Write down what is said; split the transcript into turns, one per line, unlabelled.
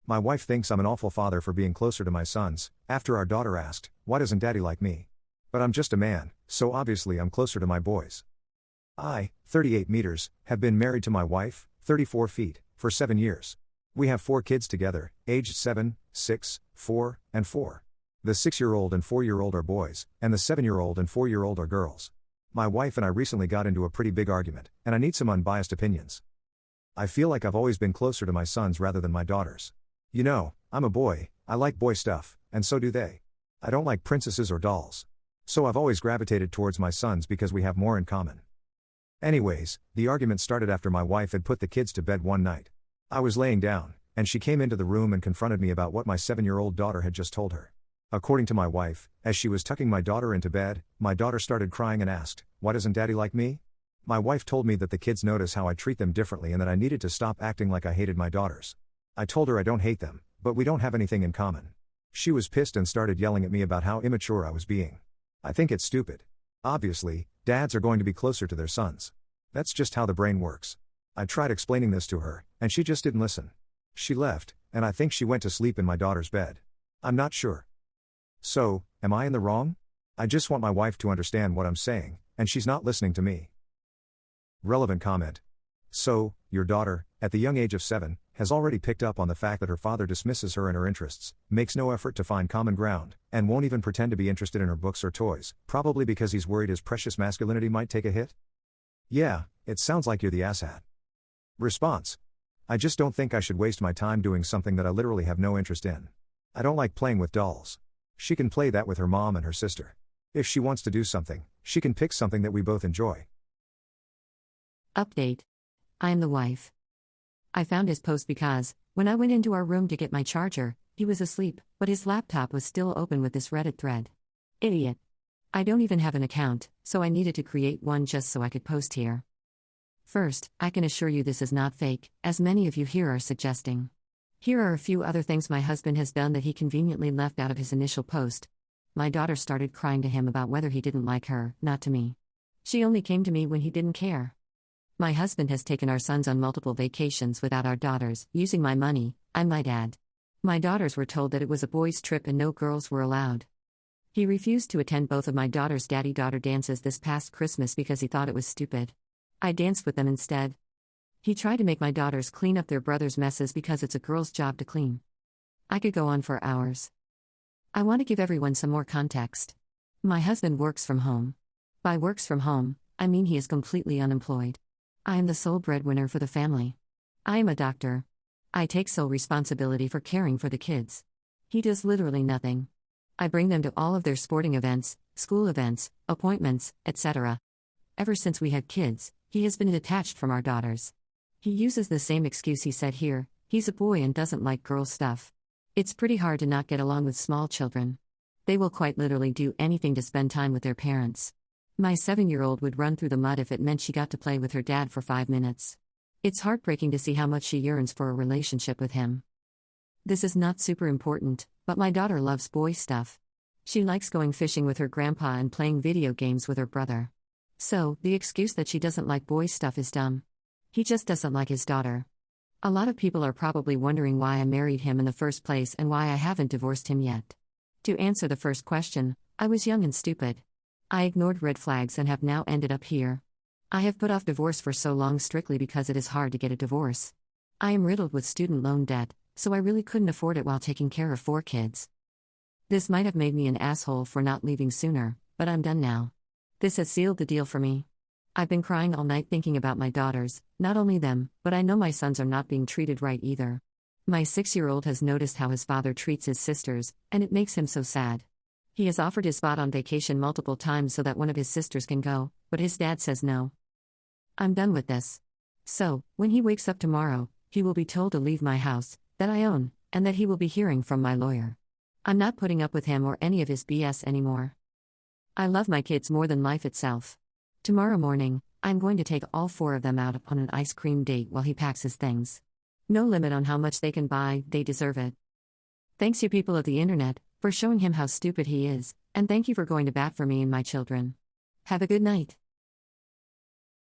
My wife thinks I'm an awful father for being closer to my sons, after our daughter asked, "Why doesn't daddy like me?" But I'm just a man, so obviously I'm closer to my boys. I, 38 meters, have been married to my wife, 34 feet, for 7 years. We have 4 kids together, aged 7, 6, 4, and 4. The 6-year-old and 4-year-old are boys, and the 7-year-old and 4-year-old are girls. My wife and I recently got into a pretty big argument, and I need some unbiased opinions. I feel like I've always been closer to my sons rather than my daughters. You know, I'm a boy, I like boy stuff, and so do they. I don't like princesses or dolls. So I've always gravitated towards my sons because we have more in common. Anyways, the argument started after my wife had put the kids to bed one night. I was laying down, and she came into the room and confronted me about what my 7-year-old daughter had just told her. According to my wife, as she was tucking my daughter into bed, my daughter started crying and asked, "Why doesn't daddy like me?" My wife told me that the kids notice how I treat them differently and that I needed to stop acting like I hated my daughters. I told her I don't hate them, but we don't have anything in common. She was pissed and started yelling at me about how immature I was being. I think it's stupid. Obviously, dads are going to be closer to their sons. That's just how the brain works. I tried explaining this to her, and she just didn't listen. She left, and I think she went to sleep in my daughter's bed. I'm not sure. So, am I in the wrong? I just want my wife to understand what I'm saying, and she's not listening to me. Relevant comment. So, your daughter, at the young age of 7, has already picked up on the fact that her father dismisses her and her interests, makes no effort to find common ground, and won't even pretend to be interested in her books or toys, probably because he's worried his precious masculinity might take a hit? Yeah, it sounds like you're the asshat. Response. I just don't think I should waste my time doing something that I literally have no interest in. I don't like playing with dolls. She can play that with her mom and her sister. If she wants to do something, she can pick something that we both enjoy.
Update. I am the wife. I found his post because, when I went into our room to get my charger, he was asleep, but his laptop was still open with this Reddit thread. Idiot. I don't even have an account, so I needed to create one just so I could post here. First, I can assure you this is not fake, as many of you here are suggesting. Here are a few other things my husband has done that he conveniently left out of his initial post. My daughter started crying to him about whether he didn't like her, not to me. She only came to me when he didn't care. My husband has taken our sons on multiple vacations without our daughters, using my money, I might add. My daughters were told that it was a boys' trip and no girls were allowed. He refused to attend both of my daughter's daddy-daughter dances this past Christmas because he thought it was stupid. I danced with them instead. He tried to make my daughters clean up their brother's messes because it's a girl's job to clean. I could go on for hours. I want to give everyone some more context. My husband works from home. By works from home, I mean he is completely unemployed. I am the sole breadwinner for the family. I am a doctor. I take sole responsibility for caring for the kids. He does literally nothing. I bring them to all of their sporting events, school events, appointments, etc. Ever since we had kids, he has been detached from our daughters. He uses the same excuse he said here, he's a boy and doesn't like girl stuff. It's pretty hard to not get along with small children. They will quite literally do anything to spend time with their parents. My 7-year-old would run through the mud if it meant she got to play with her dad for 5 minutes. It's heartbreaking to see how much she yearns for a relationship with him. This is not super important, but my daughter loves boy stuff. She likes going fishing with her grandpa and playing video games with her brother. So, the excuse that she doesn't like boy stuff is dumb. He just doesn't like his daughter. A lot of people are probably wondering why I married him in the first place and why I haven't divorced him yet. To answer the first question, I was young and stupid. I ignored red flags and have now ended up here. I have put off divorce for so long strictly because it is hard to get a divorce. I am riddled with student loan debt, so I really couldn't afford it while taking care of 4 kids. This might have made me an asshole for not leaving sooner, but I'm done now. This has sealed the deal for me. I've been crying all night thinking about my daughters, not only them, but I know my sons are not being treated right either. My 6-year-old has noticed how his father treats his sisters, and it makes him so sad. He has offered his spot on vacation multiple times so that one of his sisters can go, but his dad says no. I'm done with this. So, when he wakes up tomorrow, he will be told to leave my house, that I own, and that he will be hearing from my lawyer. I'm not putting up with him or any of his BS anymore. I love my kids more than life itself. Tomorrow morning, I'm going to take all 4 of them out on an ice cream date while he packs his things. No limit on how much they can buy, they deserve it. Thanks you people of the internet, for showing him how stupid he is, and thank you for going to bat for me and my children. Have a good night.